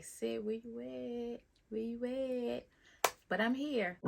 Said, where you at? Where you at? But I'm here.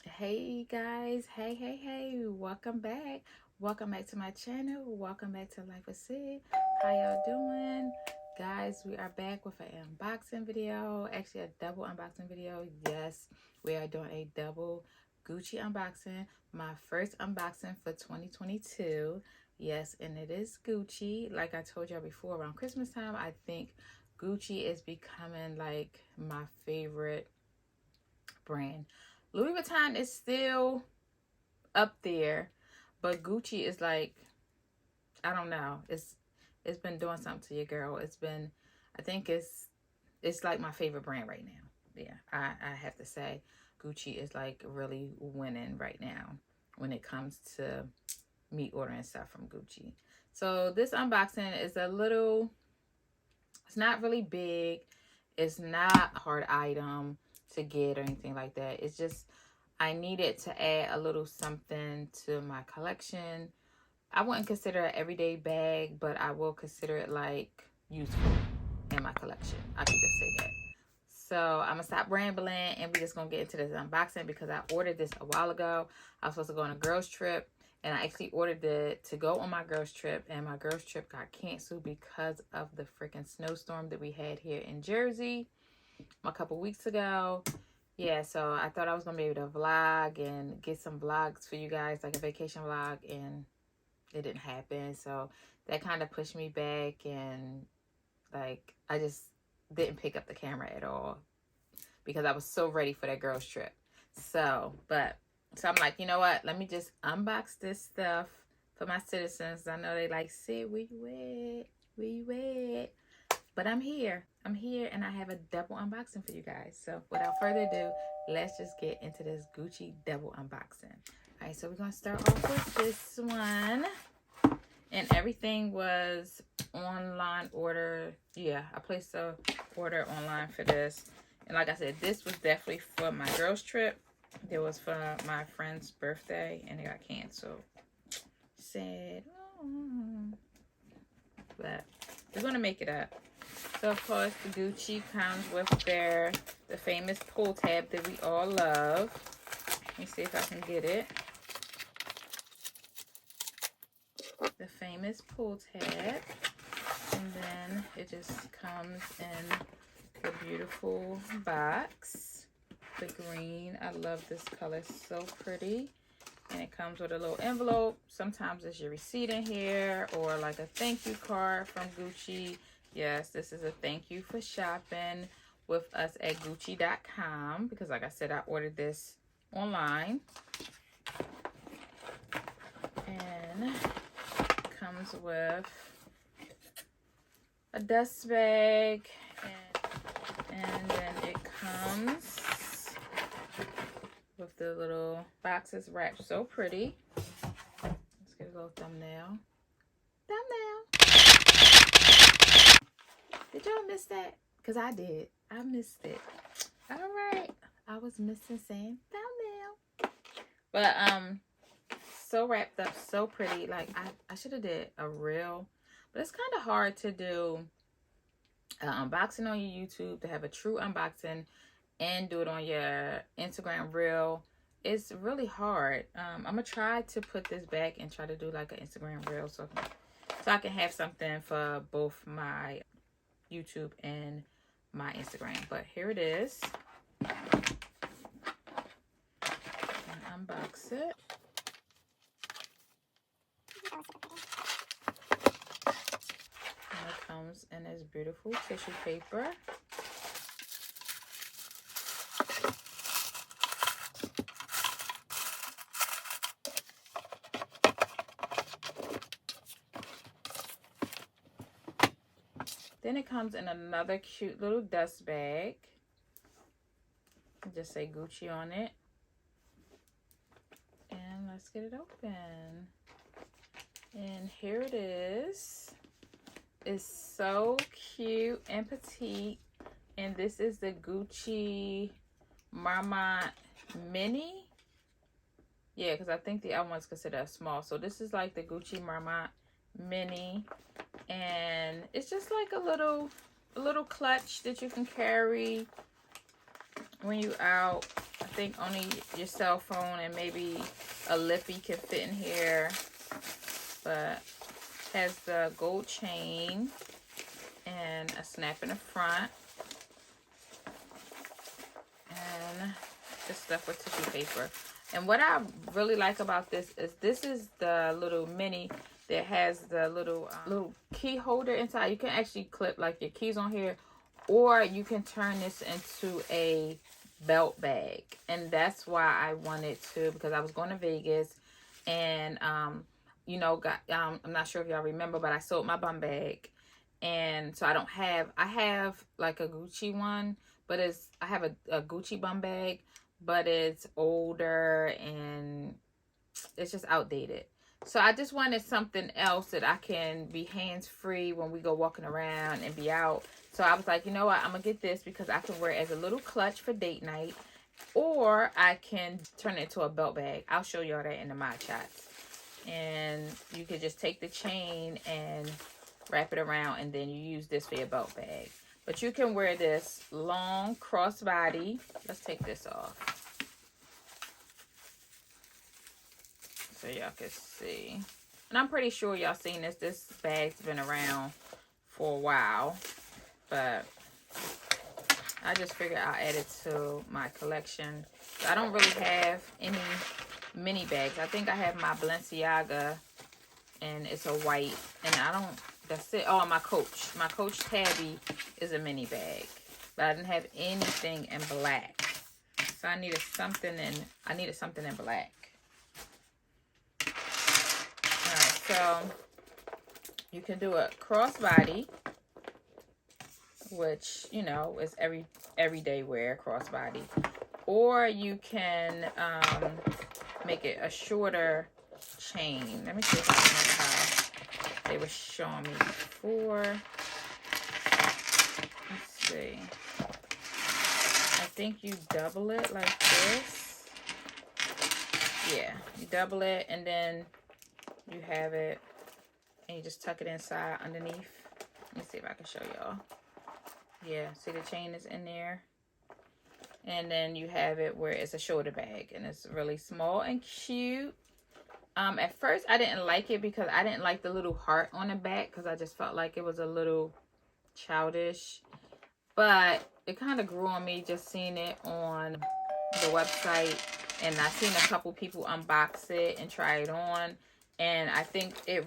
Hey guys, hey, welcome back. Welcome back to my channel. Welcome back to Life with Sid. How y'all doing? Guys, we are back with an unboxing video. Actually, a double unboxing video. Yes, we are doing a double Gucci unboxing. My first unboxing for 2022. Yes, and it is Gucci. Like I told y'all before, around Christmas time, I think Gucci is becoming like my favorite brand. Louis Vuitton is still up there, but Gucci is like, I don't know. It's been doing something to your girl. I think it's like my favorite brand right now. Yeah, I have to say Gucci is like really winning right now when it comes to me ordering stuff from Gucci. So this unboxing is it's not really big. It's not a hard item to get or anything like that. It's just I needed to add a little something to my collection. I wouldn't consider it an everyday bag, but I will consider it like useful in my collection. I can just say that. So I'm gonna stop rambling and we're just gonna get into this unboxing because I ordered this a while ago. I was supposed to go on a girls trip and I actually ordered it to go on my girls trip, and my girls trip got canceled because of the freaking snowstorm that we had here in Jersey a couple weeks ago. Yeah, so I thought I was gonna be able to vlog and get some vlogs for you guys, like a vacation vlog, and it didn't happen. So that kind of pushed me back, and like I just didn't pick up the camera at all because I was so ready for that girls trip. So I'm like, you know what? Let me just unbox this stuff for my citizens. I know they like, Sid, where you at? Where you at? But I'm here. I'm here, and I have a double unboxing for you guys. So without further ado, let's just get into this Gucci double unboxing. All right, so we're going to start off with this one. And everything was online order. Yeah, I placed a order online for this. And like I said, this was definitely for my girls trip. It was for my friend's birthday, and it got canceled. Sad. Oh. But we're going to make it up. So, of course, the Gucci comes with the famous pull tab that we all love. Let me see if I can get it. The famous pull tab. And then it just comes in the beautiful box. The green. I love this color. So pretty. And it comes with a little envelope. Sometimes it's your receipt in here or like a thank you card from Gucci. Yes, this is a thank you for shopping with us at Gucci.com because like I said, I ordered this online. And it comes with a dust bag. And then it comes with the little boxes wrapped so pretty. Let's get a little thumbnail. Did y'all miss that? Because I did. I missed it. All right. I was missing saying thumbnail. But so wrapped up, so pretty. Like I should have did a reel. But it's kind of hard to do an unboxing on your YouTube, to have a true unboxing and do it on your Instagram reel. It's really hard. I'm gonna try to put this back and try to do like an Instagram reel so I can have something for both my YouTube and my Instagram. But here it is. And unbox it. And it comes in this beautiful tissue paper. Then it comes in another cute little dust bag. Just say Gucci on it. And let's get it open. And here it is. It's so cute and petite. And this is the Gucci Marmont Mini. Yeah, because I think the other one's considered a small. So this is like the Gucci Marmont Mini. And it's just like a little clutch that you can carry when you out. I think only your cell phone and maybe a lippy can fit in here. But has the gold chain and a snap in the front. And just stuff with tissue paper. And what I really like about this is the little mini that has the little key holder inside. You can actually clip like your keys on here, or you can turn this into a belt bag. And that's why I wanted to, because I was going to Vegas and you know, I'm not sure if y'all remember, but I sold my bum bag. And so I have like a Gucci one, but I have a Gucci bum bag, but it's older and it's just outdated. So I just wanted something else that I can be hands-free when we go walking around and be out. So I was like, you know what? I'm going to get this because I can wear it as a little clutch for date night, or I can turn it into a belt bag. I'll show y'all that in the mod shots. And you could just take the chain and wrap it around, and then you use this for your belt bag. But you can wear this long crossbody. Let's take this off so y'all can see. And I'm pretty sure y'all seen this. This bag's been around for a while, but I just figured I'll add it to my collection. I don't really have any mini bags. I think I have my Balenciaga, and it's a white, and that's it. Oh, my Coach Tabby is a mini bag, but I didn't have anything in black, so I needed something in black. All right, so you can do a crossbody, which, you know, is everyday wear crossbody, or you can make it a shorter chain. Let me see if I remember how they were showing me before. Let's see. I think you double it like this. Yeah, you double it, and then you have it, and you just tuck it inside underneath. Let me see if I can show y'all. Yeah, see the chain is in there. And then you have it where it's a shoulder bag, and it's really small and cute. At first I didn't like it because I didn't like the little heart on the back, because I just felt like it was a little childish. But it kind of grew on me just seeing it on the website, and I seen a couple people unbox it and try it on, and I think I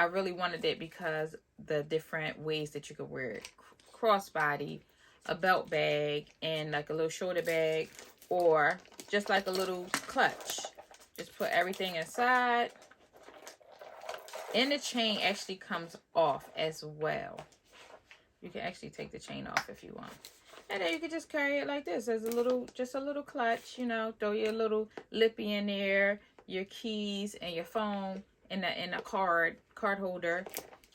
really wanted it because the different ways that you could wear it. Crossbody, a belt bag, and like a little shoulder bag, or just like a little clutch. Just put everything inside. And the chain actually comes off as well. You can actually take the chain off if you want. And then you can just carry it like this as just a little clutch, you know, throw your little lippy in there, your keys and your phone in a card holder,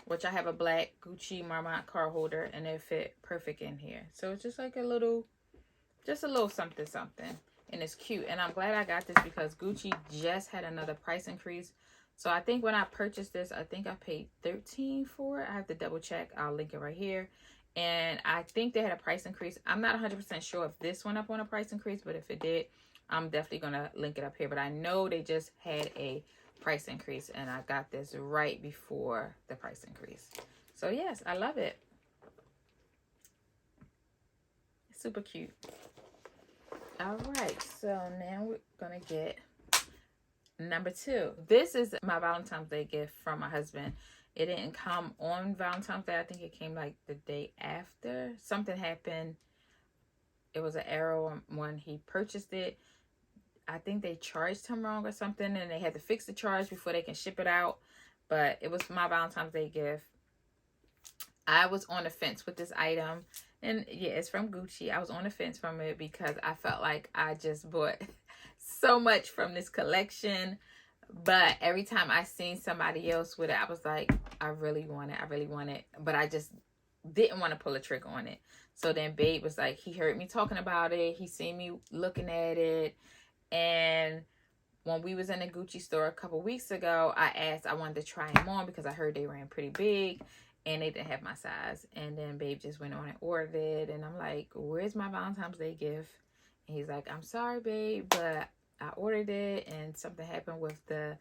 which I have a black Gucci Marmont card holder, and it fit perfect in here. So it's just like a little something. And it's cute. And I'm glad I got this because Gucci just had another price increase. So I think when I purchased this, I think I paid $13 for it. I have to double check. I'll link it right here. And I think they had a price increase. I'm not 100% sure if this went up on a price increase, but if it did, I'm definitely going to link it up here. But I know they just had a price increase, and I got this right before the price increase. So yes, I love it. It's super cute. All right, so now we're gonna get number 2. This is my Valentine's Day gift from my husband. It didn't come on Valentine's Day. I think it came like the day after. Something happened. It was an error when he purchased it. I think they charged him wrong or something, and they had to fix the charge before they can ship it out. But it was my Valentine's Day gift. I was on the fence with this item, and yeah, it's from Gucci. I was on the fence from it because I felt like I just bought so much from this collection. But every time I seen somebody else with it, I was like, I really want it. But I just didn't want to pull a trigger on it. So then Babe was like, he heard me talking about it. He seen me looking at it. And when we was in the Gucci store a couple weeks ago, I wanted to try them on because I heard they ran pretty big and they didn't have my size. And then Babe just went on and ordered it. And I'm like, where's my Valentine's Day gift? And he's like, I'm sorry, babe, but I ordered it and something happened with the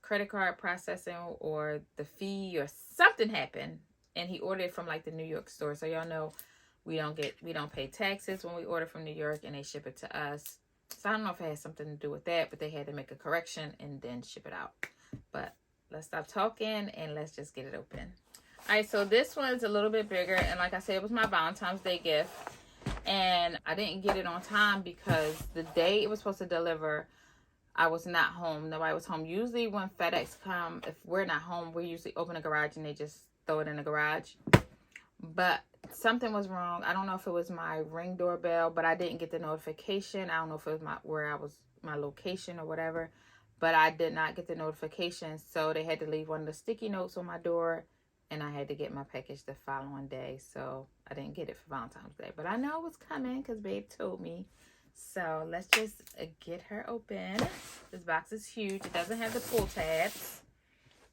credit card processing or the fee or something happened. And he ordered it from like the New York store. So y'all know we don't pay taxes when we order from New York and they ship it to us. So I don't know if it has something to do with that, but they had to make a correction and then ship it out. But let's stop talking and let's just get it open. All right, so this one's a little bit bigger. And like I said, it was my Valentine's Day gift. And I didn't get it on time because the day it was supposed to deliver, I was not home. Nobody was home. Usually when FedEx come, if we're not home, we usually open the garage and they just throw it in the garage. But something was wrong. I don't know if it was my Ring doorbell, but I didn't get the notification. I don't know if it was my location or whatever, but I did not get the notification. So they had to leave one of the sticky notes on my door, and I had to get my package the following day. So I didn't get it for Valentine's Day, but I know it was coming because Babe told me. So let's just get her open. This box is huge. It doesn't have the pull tabs,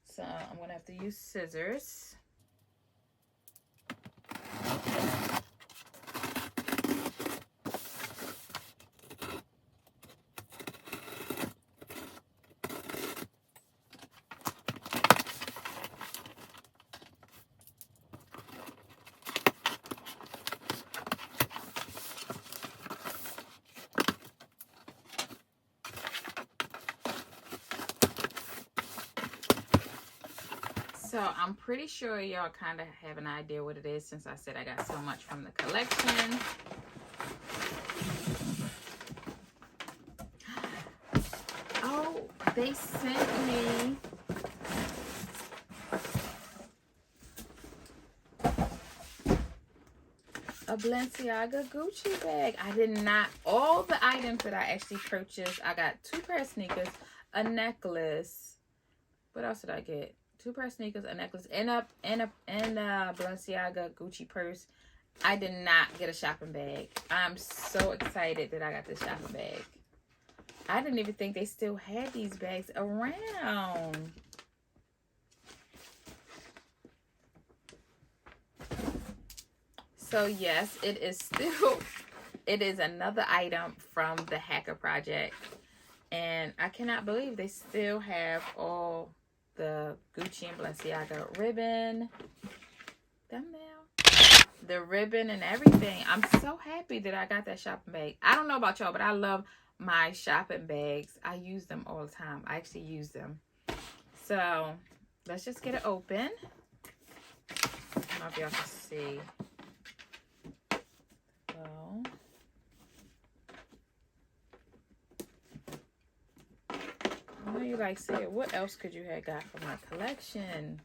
so I'm gonna have to use scissors. So I'm pretty sure y'all kind of have an idea what it is since I said I got so much from the collection. Oh, they sent me a Balenciaga Gucci bag. I did not, all the items that I actually purchased, I got 2 pair of sneakers, a necklace. What else did I get? 2 pair of sneakers, a necklace, and a Balenciaga Gucci purse. I did not get a shopping bag. I'm so excited that I got this shopping bag. I didn't even think they still had these bags around. So yes, it is another item from the Hacker Project. And I cannot believe they still have all the Gucci and Balenciaga ribbon, thumbnail, the ribbon and everything. I'm so happy that I got that shopping bag. I don't know about y'all, but I love my shopping bags. I use them all the time. I actually use them. So let's just get it open. I don't know if y'all can see. Well, I know you like say it. What else could you have got from my collection?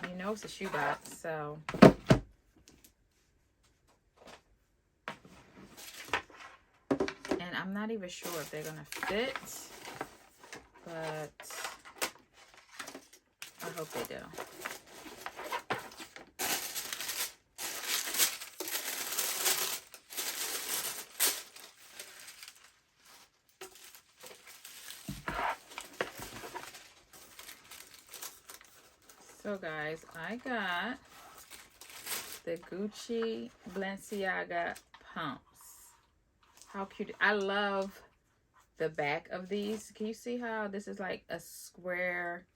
You know it's a shoebox, so. And I'm not even sure if they're gonna fit, but I hope they do. So guys, I got the Gucci Balenciaga pumps. How cute. I love the back of these. Can you see how this is like a square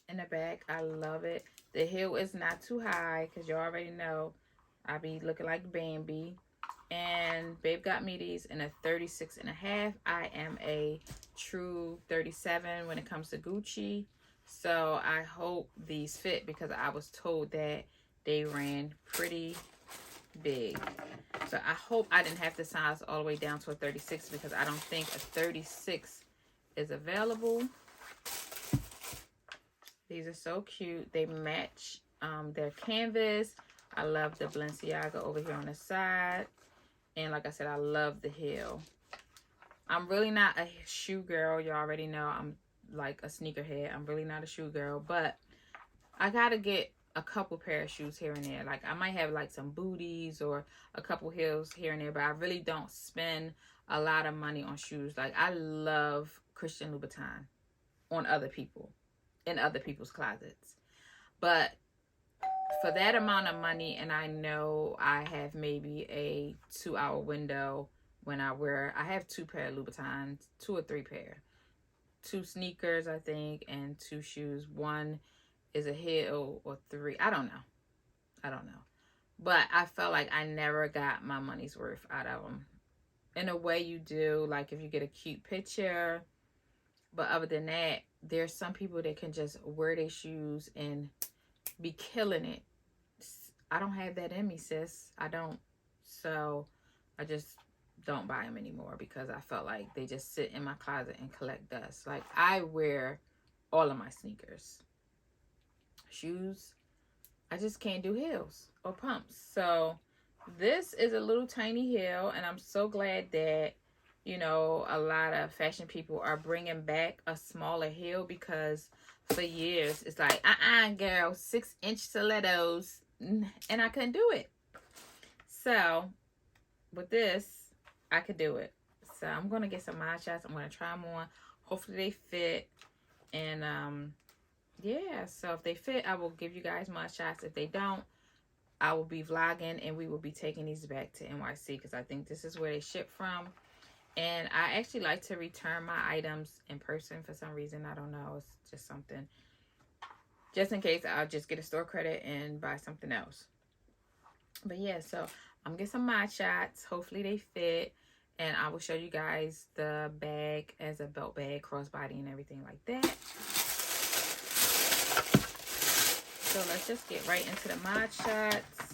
in the back? I love it. The heel is not too high because you already know I be looking like Bambi. And Babe got me these in a 36.5. I am a true 37 when it comes to Gucci. So I hope these fit because I was told that they ran pretty big. So I hope I didn't have to size all the way down to a 36 because I don't think a 36 is available. These are so cute. They match their canvas. I love the Balenciaga over here on the side. And like I said, I love the heel. I'm really not a shoe girl. You already know I'm like a sneakerhead. I'm really not a shoe girl, but I gotta get a couple pair of shoes here and there. Like I might have like some booties or a couple heels here and there, but I really don't spend a lot of money on shoes. Like I love Christian Louboutin on other people, in other people's closets. But for that amount of money, and I know I have maybe a 2-hour window when I have 2 pair of Louboutins, 2 or 3 pair. 2 sneakers, I think, and 2 shoes. 1 is a heel or 3. I don't know. But I felt like I never got my money's worth out of them. In a way you do, like if you get a cute picture. But other than that, there's some people that can just wear their shoes and be killing it. I don't have that in me, sis. I don't. So I just don't buy them anymore because I felt like they just sit in my closet and collect dust. Like I wear all of my sneakers. Shoes, I just can't do heels or pumps. So this is a little tiny heel, and I'm so glad that, you know, a lot of fashion people are bringing back a smaller heel, because for years it's like, girl, 6-inch stilettos, and I couldn't do it. So with this, I could do it. So I'm gonna get some mod shots. I'm gonna try them on. Hopefully they fit. And yeah, so if they fit, I will give you guys mod shots. If they don't, I will be vlogging, and we will be taking these back to NYC, because I think this is where they ship from. And I actually like to return my items in person for some reason. I don't know. It's just something. Just in case, I'll just get a store credit and buy something else. But yeah, so I'm gonna get some mod shots. Hopefully they fit. And I will show you guys the bag as a belt bag, crossbody, and everything like that. So let's just get right into the mod shots.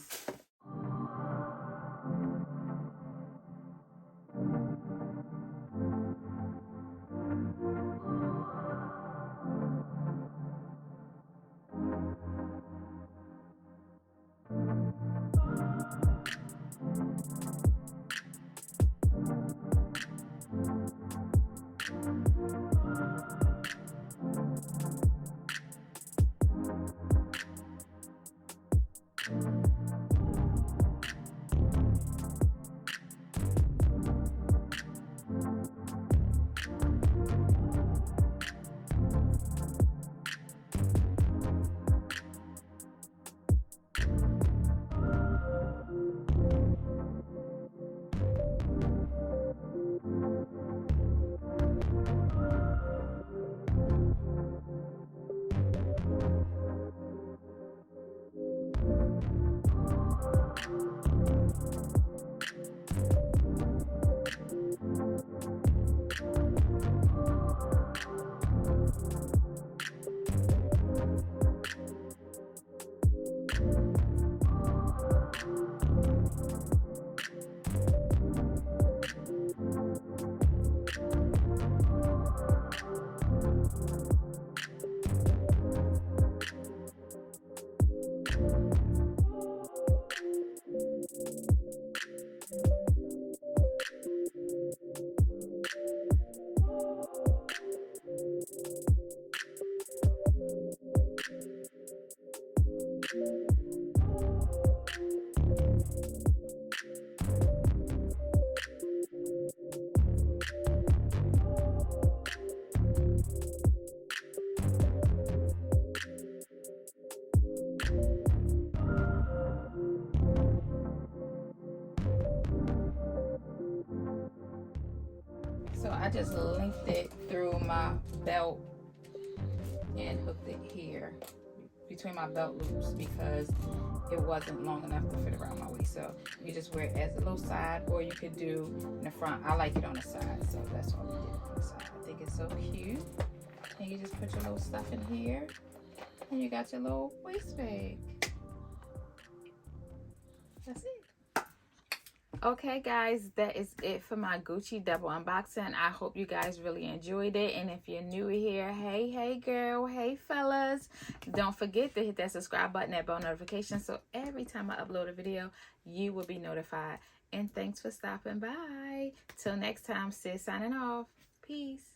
So I just linked it through my belt and hooked it here between my belt loops because it wasn't long enough to fit around my waist. So you just wear it as a little side, or you could do in the front. I like it on the side, so that's what we did on the side. I think it's so cute. And you just put your little stuff in here, and you got your little waist bag. That's it. Okay guys, that is it for my Gucci double unboxing. I hope you guys really enjoyed it. And if you're new here, hey girl, hey fellas, don't forget to hit that subscribe button, that bell notification, so every time I upload a video you will be notified. And thanks for stopping by. Till next time, sis signing off. Peace.